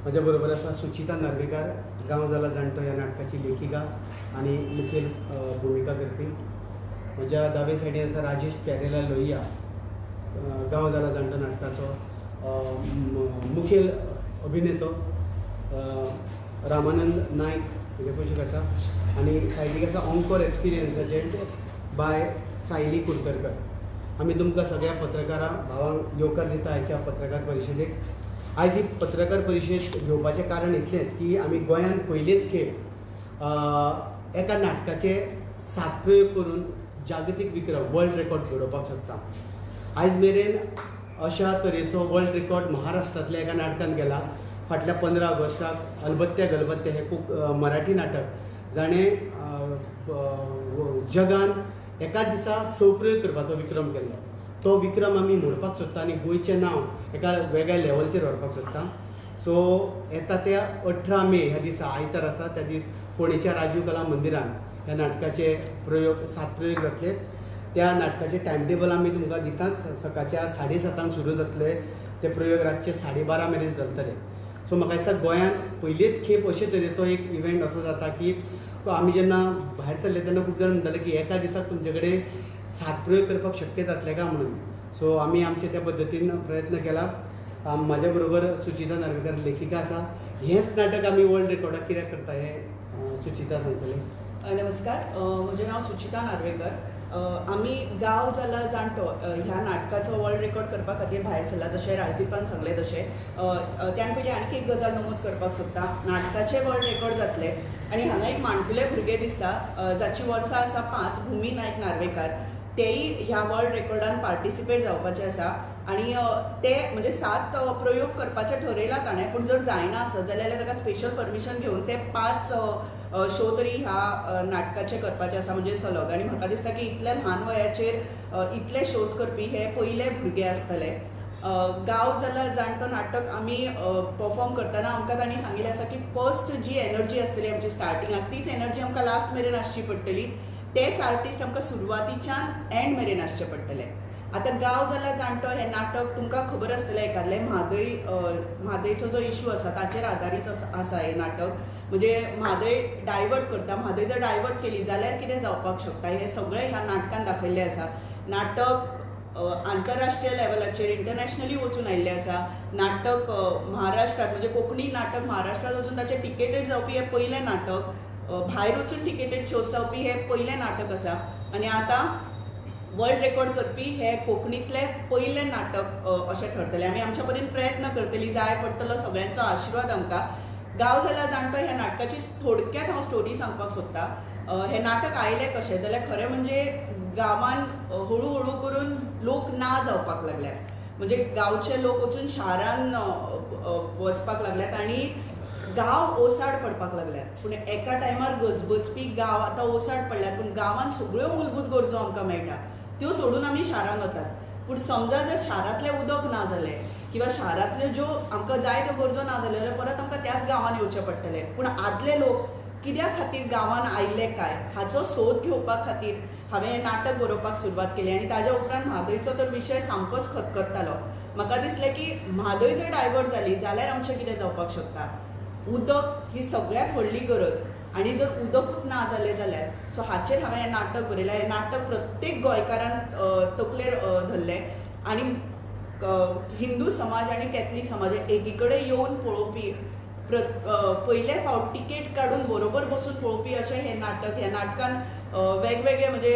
माझ्या बरोबर आसा सुचिता नार्वेकार, गांव जाला जाणटो ह्या नाटकाची लेखिका आणि मुखेल भूमिका करपी. म्हज्या दावे सायडीन आसा राजेश प्यारेलाल लोहिया, गांव जाला जाणटो नाटकाचो मुखेल अभिनेतो. रामानंद नायक म्हजे पोषक आसा आनी सायडीक आसा ऑनकोर एक्सपिरियन्साचे बाय सायली कुडतरकर. आमी तुमकां सगळ्या पत्रकारां भावांक येवकार दिता आयच्या पत्रकार परिशदेक. आयज ही पत्रकार परिशद घेवपाचें कारण इतलेंच की आमी गोंयांत पयलेच खेप एका नाटकाचे 7 प्रयोग करून जागतीक विक्रम वर्ल्ड रेकॉर्ड घडोवपाक शकता. आयज मेरेन अशा तरेचो वर्ल्ड रेकॉर्ड महाराष्ट्रांतल्या एका नाटकान केला. फाटल्या 15 ऑगस्टाक अलबत्त्या गलबत्त्या हे मराठी नाटक जाणें जगान एकाच दिसा 6 प्रयोग करपाचो विक्रम केल्लो. तो विक्रम आमी मोडपाक सोदता आनी गोंयचें नांव एका वेगळ्या लेवलचेर व्हरपाक सोदता. सो येता त्या 18 मे ह्या दिसा आयतार आसा, त्या दीस फोंडेच्या राजीव कला मंदिरान ह्या नाटकाचे 7 प्रयोग जातले. त्या नाटकाचे टायम टेबल आमी तुमकां दिताच. सकाळच्या 7:30 सुरू जातले, ते प्रयोग रातचे 12:30 मेरेन चलतले. सो म्हाका दिसता गोंयांत पयलेच खेप अशे तरेचो एक इव्हेंट असो जाता की आमी जेन्ना भायर सरले तेन्ना खूब जाण म्हणटाले की एका दिसाक तुमचे कडेन 7 प्रयोग करपाक शक्य जातले का म्हणून. सो आमी आमचे त्या पद्दतीन प्रयत्न केला. म्हाज्या बरोबर सुचिता नार्वेकार लेखिका आसा. हेंच नाटक आमी वर्ल्ड रेकॉर्डाक कित्याक करता हें सुचिता सांगतले. नमस्कार, म्हजें नांव सुचिता नार्वेकर. आमी गांव जाला जाणटो ह्या नाटकाचो वर्ल्ड रेकॉर्ड करपा खातीर भायर सरला. जशें राजदीपान सांगलें तशें त्यान पयलीं आनीक एक गजाल नमूद करपाक सोदता. नाटकाचे वर्ल्ड रेकॉर्ड जातले आनी हांगा एक माणकुले भुरगे दिसता जाची वर्सां आसा 5, भुमी नायक नार्वेकार. तेय ह्या वर्ल्ड रेकॉर्डान पार्टिसिपेट जावपाचे आसा आनी ते म्हणजे 7 प्रयोग करपाचे ठरयला ताणें. पूण जर जायना आसत जाल्यार ताका स्पेशल परमिशन घेवन ते 5 शो तरी ह्या नाटकाचे करपाचे आसा म्हणजे सलग. आनी म्हाका दिसता की इतल्या ल्हान वयाचेर इतले शोज करपी हे पयले भुरगे आसतले. गांव जाल्यार जाणटो नाटक आमी परफॉर्म करतना आमकां तांणी सांगिल्लें आसा की फर्स्ट जी एनर्जी आसतली आमची स्टार्टिंगाक, तीच एनर्जी आमकां लास्ट मेरेन आसची पडटली. तेच आर्टिस्ट आमकां सुरवातीच्यान एंड मेरेन आसचे पडटले. आतां गांव जाल्यार जाणटो हें नाटक तुमकां खबर आसतलें एकादलें म्हादयचो जो इशू आसा ताचेर आदारीत आसा हें नाटक. म्हणजे म्हादय डायवर्ट करता, म्हादय जर डायवर्ट केली जाल्यार कितें जावपाक शकता हें सगळें ह्या नाटकान दाखयल्लें आसा. नाटक आंतरराष्ट्रीय लेवलाचेर इंटरनॅशनली वचून आयिल्लें आसा. नाटक महाराष्ट्रांत म्हणजे कोंकणी नाटक महाराष्ट्रांत वचून ताचें टिकेटेड जावपी हें पयलें नाटक. भायर वचून टिकेटेड शोज जावपी हें पयलें नाटक आसा. आनी आतां वर्ल्ड रेकॉर्ड करपी हें कोंकणींतलें पयलें नाटक अशें ठरतलें. आमी आमच्या परीन प्रयत्न करतलीं, जाय पडटलो सगळ्यांचो आशिर्वाद आमकां. गांव जाल्यार जाणटो ह्या नाटकाची थोडक्यात हांव स्टोरी सांगपाक सोदतां. हें नाटक आयलें कशें जाल्यार खरें म्हणजे गांवान हळू हळू करून लोक ना जावपाक लागल्यात. म्हणजे गांवचे लोक वचून शारान वचपाक लागल्यात आनी गांव ओसाड पडपाक लागल्यात. पूण एका टायमार गजबजपी गांव आतां ओसाड पडल्यात. पूण गांवांत सगळ्यो मूलभूत गरजो आमकां मेळटा त्यो सोडून आमी शारान वतात. पूण समजा जर शारांतलें उदक ना जालें किंवा शारांतल्यो ज्यो आमकां जाय त्यो गरजो ना जाल्यो जाल्यार परत आमकां त्याच गांवान येवचें पडटलें. पूण आदले लोक कित्या खातीर गांवान आयिल्ले काय हाचो सोद घेवपा खातीर हांवें हें नाटक बरोवपाक सुरवात केली. आनी ताज्या उपरांत म्हादयचो तर विशय सामकोच खतखत्तालो. म्हाका दिसलें की म्हादय जर डायवर्ट जाली जाल्यार आमचें कितें जावपाक शकता. उदक ही सगळ्यात व्हडली गरज आनी जर उदकूच ना जालें जाल्यार सो हाचेर हांवें हें नाटक बरयलें. हें नाटक प्रत्येक गोंयकारान तकलेर धरलें आनी हिंदू समाज आनी कॅथलीक समाज एकी कडेन येवन पळोवपी पयले फावट तिकेट काडून बरोबर बसून पळोवपी अशें हें नाटक. ह्या नाटकान वेगवेगळे म्हणजे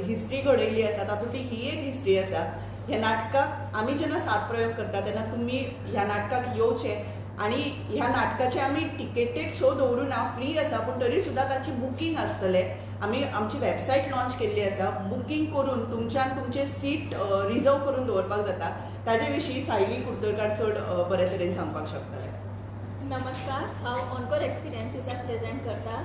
हिस्ट्री घडयल्ली आसा, तातूंतली ही एक हिस्ट्री आसा. ह्या नाटकाक आमी जेन्ना 7 प्रयोग करता तेन्ना तुमी ह्या नाटकाक येवचें. आनी ह्या नाटकाचे आमी टिकेटेड शो दवरुना, फ्री आसा, पूण तरी सुद्दां ताची बुकींग आसतलें. आमी आमची वेबसायट लॉन्च केल्ली आसा. बुकींग करून तुमच्यान तुमचें सीट रिजर्व करून दवरपाक जाता. ताजे विशीं सायली कुडतरकार चड बरे तरेन सांगपाक शकतले. नमस्कार, हांव ऑनकोर एक्सपिरियन्सीसाक प्रेजेंट करता.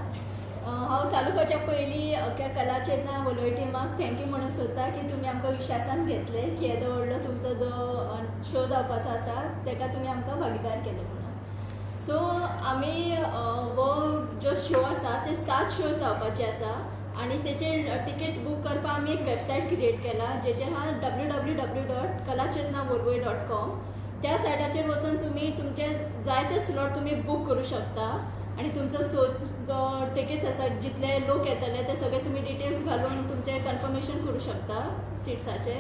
हांव चालू करच्या पयलीं अख्ख्या कला चेतना वलोय टिमाक थँक्यू म्हणून सोदता की तुमी आमकां विश्वासान घेतले की येदो व्हडलो तुमचो जो शो जावपाचो आसा ताका तुमी आमकां भागीदार केले म्हणून. सो आमी हो जो शो आसा ते 7 शोज जावपाचे आसा आनी तेचे टिकेट्स बूक करपाक आमी एक वेबसायट क्रिएट केला जेचेर हा www.kalachetnawargoy.com. त्या सायटाचेर वचून तुमी तुमचे जाय जाय ते स्लॉट तुम्ही बूक करू शकता आणि तुमचो जो टिकेट्स आसा जितले लोक येतले ते सगळे तुम्ही डिटेल्स घालून तुमचे कन्फर्मेशन करू शकता सिट्साचे.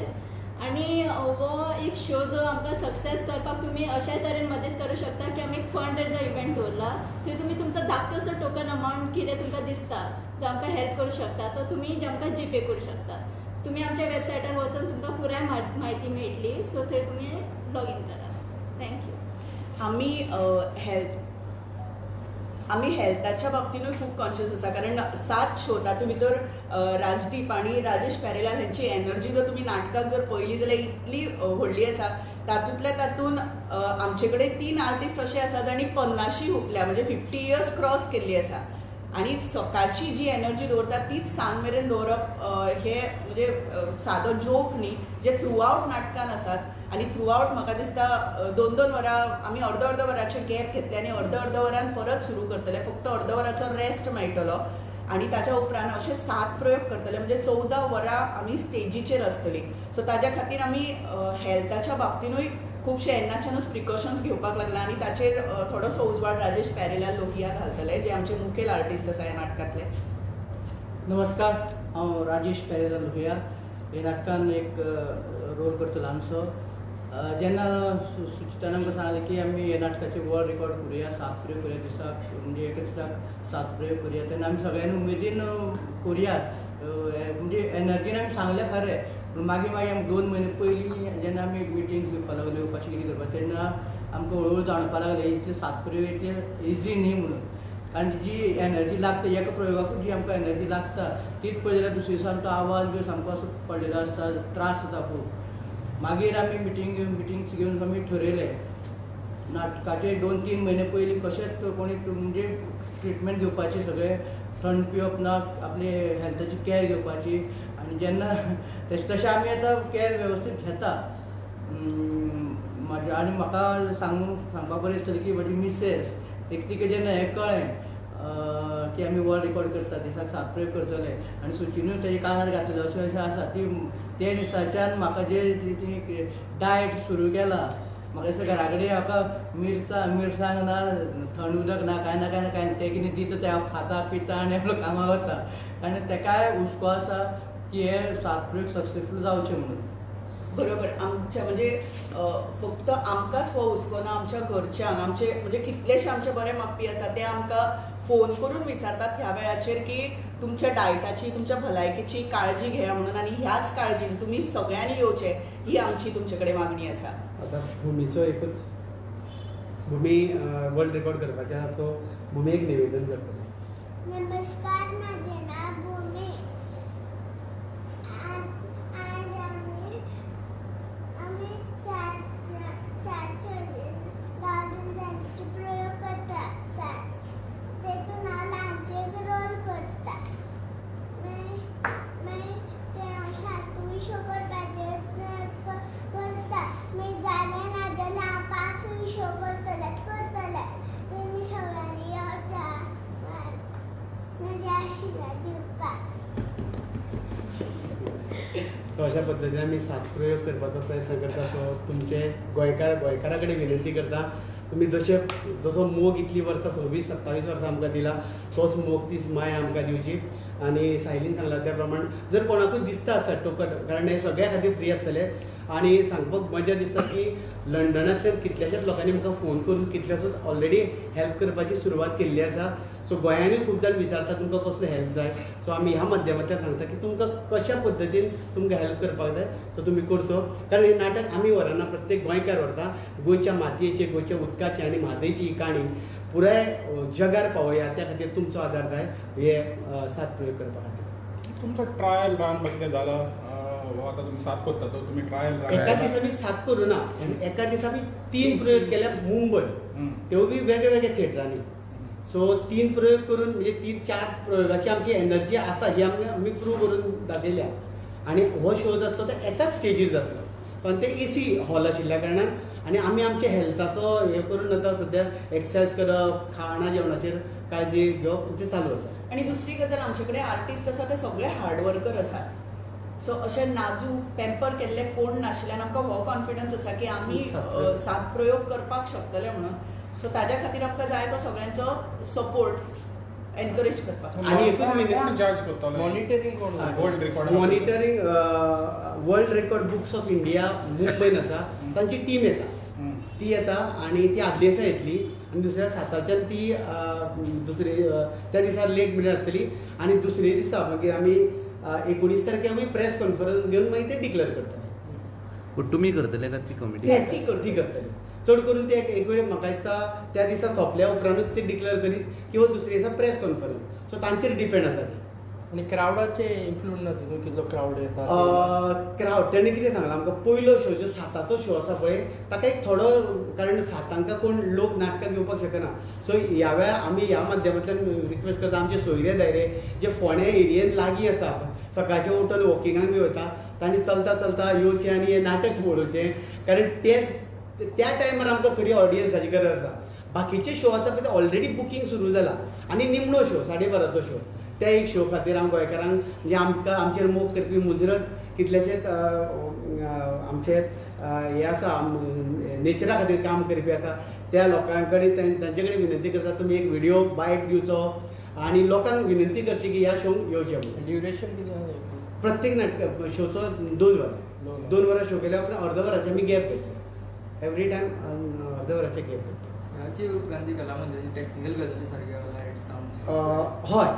आणि हो एक शो जो आमकां सक्सेस करपाक तुमी अशे तरेन मदत करूं शकता की आमी एक फंड रेजर इव्हेंट दवरला. थंय तुमी तुमचो धाकटोसो टोकन अमावंट कितें तुमकां दिसता जो आमकां हेल्प करूं शकता तो तुमी आमकां जीपे करूं शकता. तुमी आमच्या वेबसायटार वचून तुमकां पुराय म्हायती मेळटली. सो थंय तुमी लॉगीन करा. थँक्यू. आम्ही हेल्थाच्या बाबतीनूय खूप कॉन्शियस आसा कारण 7 शो तातूंत भितर राजदीप आणि राजेश पॅरेलाल हांची एनर्जी जर तुम्ही नाटकाक जर पळयली जाल्यार इतली व्हडली आसा. तातूंत आमचे कडेन 3 आर्टिस्ट असे आसा जाणी 50 हुंपल्या म्हणजे 50 इयर्स क्रॉस केल्ली आसा. आणि सकाळची जी एनर्जी दवरता तीच सांज मेरेन दवरप हे म्हणजे सादो जोक न्ही जे थ्रू आवट नाटकान आसात. आणि थ्रू आवट म्हाका दिसता 2-2 वरां आमी अर्द वरांचे गॅप घेतले आणि अर्द वरान परत सुरू करतले. फक्त अर्द वराचो रेस्ट मेळटलो आणि ताच्या उपरांत असे 7 प्रयोग करतले म्हणजे 14 वरां आमी स्टेजीचेर आसतली. सो ताच्या खातीर आमी हेल्थाच्या बाबतीनूय खुबशे येन्नाच्यानूच प्रिकॉशन्स घेवपाक लागला आणि ताचेर थोडोसो उजवाड राजेश पॅरेलाल लोहिया घालतले जे आमचे मुखेल आर्टिस्ट आसा ह्या नाटकांतले. नमस्कार, हांव राजेश पॅरेलाल लोहिया हे नाटकान एक रोल करतलो आमचो. जेन्ना सुचितान आमकां सांगलें की आमी हे नाटकाचे वर्ल्ड रेकॉर्ड करुया, 7 प्रयोग करुया दिसाक म्हणजे एका दिसाक 7 प्रयोग करुया तेन्ना आमी सगळ्यांनी उमेदीन करुयात म्हणजे एनर्जीन आमी सांगलें खरें. पूण मागीर आमी 2 म्हयने पयलीं जेन्ना आमी मिटींग घेवपाक लागल्यो कशें कितें करपाक तेन्ना आमकां हळूहळू जाणपाक लागलें इतले 7 प्रयोग इतले इजी न्ही म्हणून. कारण जी एनर्जी लागता एका प्रयोगाकूच जी आमकां एनर्जी लागता तीच पळय जाल्यार दुसरे दिसा आमचो आवाज बी सामको असो पडलेलो आसता, त्रास जाता खूब. मागीर आमी मिटींग्स घेवन आमी ठरयलें नाटकाचे 2-3 म्हयने पयलीं कशेंच कोणी म्हणजे ट्रिटमेंट घेवपाची, सगळे थंड पिवप ना, आपले हेल्थाची कॅर घेवपाची. आनी जेन्ना तशें आमी आतां कॅर वेवस्थीत घेता. आनी म्हाका सांगपाक बरें दिसतलें की म्हजी मिसेस तिका जेन्ना हें कळ्ळें की आमी वर्ल्ड रेकॉर्ड करता दिसाक 7 प्रयोग करतले आनी सुचीनूय तेजे कानार घातलेलो अशें आसा ती ते दिसाच्यान म्हाका जे डायट सुरू केला. म्हाका दिसता घरा कडेन म्हाका मिरसांग ना, थंड उदक ना, कांय तें कितें दिता तें हांव खाता पिता आनी आपलो कामाक वता. आनी तेकाय हुस्को आसा की हे 7 प्रयोग सक्सेसफूल जावचे म्हणून. बरोबर. आमच्या म्हणजे फक्त आमकांच हो हुस्को ना, आमच्या घरच्यांक आमचे म्हणजे कितलेशे आमचे बरे मागपी आसा ते आमकां फोन करून विचारतात ह्या वेळाचेर की तुमच्या डायटाची, तुमच्या भलायकेची काळजी घेया म्हणून. आणि ह्याच काळजीन तुम्ही सगळ्यांनी येवचे ही आमची तुमचे कडेन मागणी आसा. आता भुमीचो एकूच भुमी वर्ल्ड रेकॉर्ड करपाच्या तो भुमी एक निवेदन करतले. नमस्कार, माझे नाव भूमी. आज आम्ही 7 प्रयोग करता. 7 तेतून हांव ल्हानशे एक रोल करता. ते हांव 7 शो करपाचे करता. जालें ना जाल्यार हांव 5 शो करतले. तुमी सगळ्यांनी येवचा म्हज्या आशिर्वाद दिवपाक. तो अशा पद्दतीन आमी 7 प्रयोग करपाचो प्रयत्न करता. सो तुमचे गोंयकारा कडेन विनंती करता तुम्ही जसो मोग इतली वर्सां 26-27 वर्सां आमकां दिला तोच मोग ती माय आमकां दिवची. आणि सायलीन सांगला त्या प्रमाण जर कोणाकूय दिसता आसा टोकन, कारण हे सगळ्या खातीर फ्री आसतले. आणि सांगपाक मजा दिसता की लंडनांतल्यान कितल्याशाच लोकांनी म्हाका फोन करून कितल्याशोच ऑलरेडी हेल्प करपाची सुरवात केल्ली आसा. सो गोंयांतूय खूब जाण विचारता तुमकां कसलो हेल्प जाय. सो आमी ह्या माध्यमांतल्यान सांगता की तुमकां कशा पद्दतीन तुमकां हेल्प करपाक जाय तो तुमी करचो. कारण हे नाटक आमी व्हरना, प्रत्येक गोंयकार व्हरता. गोंयच्या मातयेची, गोंयच्या उदकाची आनी म्हादयची ही काणी पुराय जगार पावया त्या खातीर तुमचो आदार जाय हे 7 प्रयोग करपा खातीर. तुमचो ट्रायल रान कितें जाला आता तुम्ही 7 करता तो तुम्ही ट्रायल एका दिसा आमी 7 करूं ना, एका दिसा आमी 3 प्रयोग केल्या मुंबय, त्यो बी वेगळ्या वेगळ्या थिएटरांनी. सो 3 प्रयोग करून म्हणजे 3-4 प्रयोगाची आमची एनर्जी आसा ही आमी प्रूव करून दाखयल्या. आणि हो शो जातलो तो एकाच स्टेजीर जातलो, पण ते AC हॉल आशिल्ल्या कारणान आणि आमी आमच्या हेल्थाचो हे करून आतां सद्या एक्सरसायज करप, खाणा जेवणाचेर काळजी घेवप ते चालू आसा. आणि दुसरी गजाल आमचे कडेन आर्टिस्ट आसा ते सगळे हार्डवर्कर आसात. सो अशे नाजूक पॅम्पर केल्ले कोण नाशिल्ल्यान आमकां हो कॉन्फिडन्स आसा की आमी 7 प्रयोग करपाक शकतले म्हणून. सो ताज्या खातीर आमकां जाय तो सगळ्यांचो सपोर्ट एनकरेज करपाक. आणि एकूच कोण मिनिट जज करतलो मॉनिटरिंग कोण world record monitoring world record books of India मुंबईन आसा तांची टीम येता. ती येता आणि ती आदले दिसा येतली आणि दुसऱ्या 7च्यान ती दुसरे त्या दिसा लेट मिनट आसतली आणि दुसरे दिसा मागीर आमी 19 तारखेर आमी प्रेस कॉन्फरन्स घेवन मागीर ते डिक्लेअर करतले. पण तुम्ही करतले का ती कमिटी ती करतली. चड करून ते एक वेळ म्हाका दिसता त्या दिसा सोंपल्या उपरांतूच ते डिक्लेअर करीत किंवा दुसरे दिसा प्रेस कॉन्फरन्स. सो तांचेर डिपेंड आसा ती. आणि क्रावडाचे इन्फ्लुएंस ना तितून कितलो क्रावड येता क्रावड तेणें कितें सांगलां आमकां पयलो शो जो 7चो शो आसा पळय ताका एक थोडो कारण 7 कोण लोक नाटकां घेवपाक शकना. सो ह्या वेळा आमी ह्या माध्यमांतल्यान रिक्वेस्ट करता आमचे सोयरे दायरे जे फोंड्या एरियेन लागीं आसा सकाळचे उठून वॉकिंगाक बी वता तांणी चलता चलता येवचें आनी हें नाटक पळोवचें कारण त्या टायमार आमकां खरी ऑडियन्साची गरज आसा. बाकीचे शो आसा पळय ते ऑलरेडी बुकींग सुरू जाला आनी निमणो शो 12:30चो शो त्या एक शो खातीर हांव गोंयकारांक म्हणजे आमकां आमचेर मोग करपी मुजरत कितलेशेच आमचे हे आसा नेचरा खातीर काम करपी आसा त्या लोकां कडेन तांचे कडेन विनंती करता तुमी एक व्हिडिओ बायट दिवचो आनी लोकांक विनंती करची की ह्या शोक येवचें म्हणून. ड्युरेशन कितें प्रत्येक नाटक शोचो 2 वरां 2 वरां शो केल्या उपरांत अर्द वराचे आमी गॅप घेतले. एवरी टायम अर्द वराचे गॅप घेतले. राजीव गांधी कला मंदिराची टेक्निकल गजाली सारक्यो लायट सावंड हय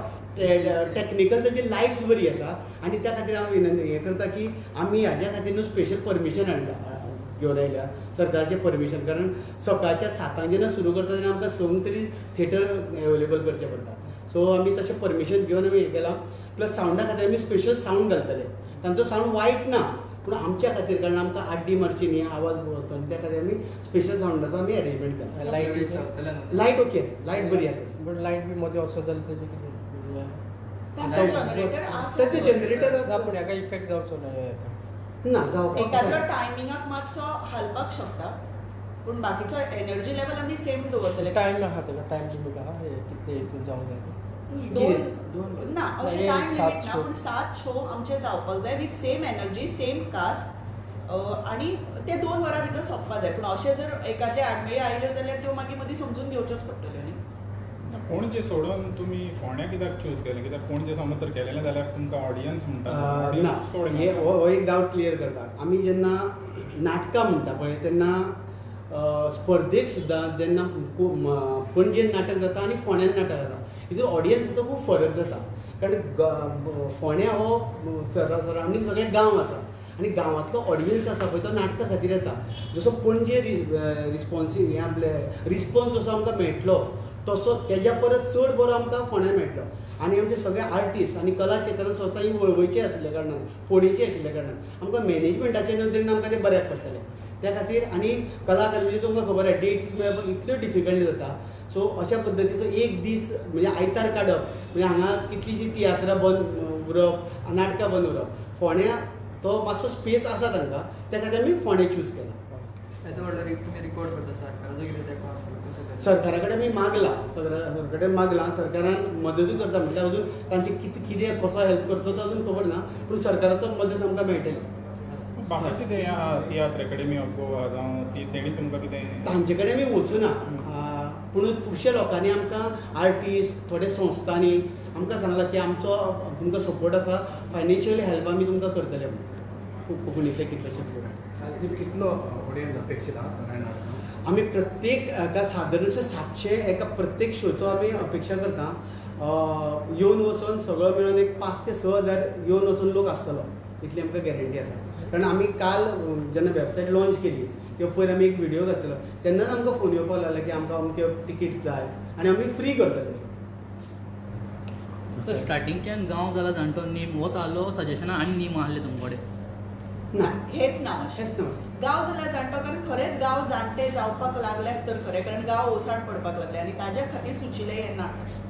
टेक्निकल ताची लायट्स बरी आसा आनी त्या खातीर हांव विनंती हें करता की आमी हाज्या खातीर न्हू स्पेशल परमिशन घेवन आयल्या सरकारचें परमिशन कारण सकाळच्या 7 जेन्ना सुरू करता तेन्ना आमकां 9 तरी थिएटर एवेलेबल करचें पडटा. सो आमी तशें परमिशन घेवन आमी हें केलां. प्लस सावंडा खातीर आमी स्पेशल सावंड घालतले. तांचो सावंड वायट ना पूण आमच्या खातीर कारण आमकां आड्डी मारची न्ही आवाज वचून त्या खातीर आमी स्पेशल सावंडाचो आमी अरेंजमेंट केला. लायट ओके लायट बरी आसा बट लायट बी मदीं वचत जाल्यार तेजें कितें ताचे जनरेटर ना पूण हाका इफेक्ट जावचो ना जावपाक एकादलो टायमिंगाक मातसो हालपाक शकता पूण बाकीचो एनर्जी लेवल आमी सेम दवरतले. टायम आहा तेका टायम लिमीट आहा कितले हितून जावंक जाय दोन ना अशें टायम लिमीट ना पूण 7 शो आमचे जावपाक जाय with same energy same cast आनी ते 2 वरां भितर सोंपपाक जाय. पूण अशें जर एकादे आडमेळी आयल्यो जाल्यार त्यो मागीर मदीं समजून घेवच्योच पडटल्यो न्ही. पणजे सोडून तुमी फोंड्या कित्याक चूज केलें कित्याक पणजे समज तर केलेलें जाल्यार तुमकां ऑडियन्स म्हणटा ना हो एक डावट क्लियर करता. आमी जेन्ना नाटकां म्हणटा पळय तेन्ना स्पर्धेक सुद्दां जेन्ना पणजेन नाटक जाता आनी फोंड्यान नाटक जाता हितून ऑडियन्साचो खूब फरक जाता कारण फोंड्या हो सरावंडींग सगळे गांव आसा आनी गांवांतलो ऑडियन्स आसा पळय तो नाटका खातीर येता. जसो पणजे रिस्पॉन्सीव हें आपले रिस्पॉन्स जसो आमकां मेळटलो तसो तेज्या परस चड बरो आमकां फोंड्या मेळटलो. आनी आमचे सगळे आर्टिस्ट आनी कला चेतना संस्था ही वळवयची आसल्या कारणान फोडेची आशिल्ल्या कारणान आमकां मॅनेजमेंटाचे नदरेन आमकां तें बऱ्याक पडटलें. त्या खातीर आनी कलाकार म्हणजे तुमकां खबर आसा डेट्स मेळपाक इतल्यो डिफिकल्ट जाता. सो अशा पद्दतीचो एक दीस म्हणजे आयतार काडप म्हणजे हांगा कितलीशीं तियात्रां बंद उरप नाटकां बंद उरप फोंड्या तो मातसो स्पेस आसा तांकां त्या खातीर आमी फोंड्या चूज केला. येदो व्हडलो तुमी रिकॉर्ड करता सरकाराचो कितें तेका सरकारा कडेन आमी मागला सरकारा कडेन मागला सरकारान मदतूय करता म्हटल्यार अजून तांचे कितें कसो हेल्प करचो तो अजून खबर ना पूण सरकाराचो मदत आमकां मेळटली. बाकीचे ते तियात्र अकॅडमी ऑफ गोवा जावं तेणी तुमकां कितें तांचे कडेन आमी वचूना पूण खुबशे लोकांनी आमकां आर्टिस्ट थोडे संस्थांनी आमकां सांगलां की आमचो तुमकां सपोर्ट आसा फायनान्शियली हेल्प आमी तुमकां करतले म्हणून कोंकणीतले कितलेशे कितलो ऑडियन्स अपेक्षीत आहा आमी प्रत्येक हाका सादारण 700 एका प्रत्येक शोचो आमी अपेक्षा करता. येवन वचून सगळो मेळून एक 5 ते 6 हजार येवन वचून लोक आसतलो इतली आमकां गॅरंटी आसा. कारण आमी काल जेन्ना वेबसायट लॉन्च केली किंवा पयर आमी एक व्हिडिओ घातलो तेन्नाच आमकां फोन येवपाक लागलो की आमकां अमके टिकीट जाय आनी आमी फ्री करतले. स्टार्टिंगच्यान गांव जाला जाणटो नेम होत आलो सजेशना आनी नेम आहले तुमचे कडेन ना हेच ना गांव जाल्यार जाणटो कारण खरेंच गांव जाणटे जावपाक लागल्यात तर खरें कारण गांव ओसाड पडपाक लागले आनी ताज्या खातीर सुचिल्लें हें नाटक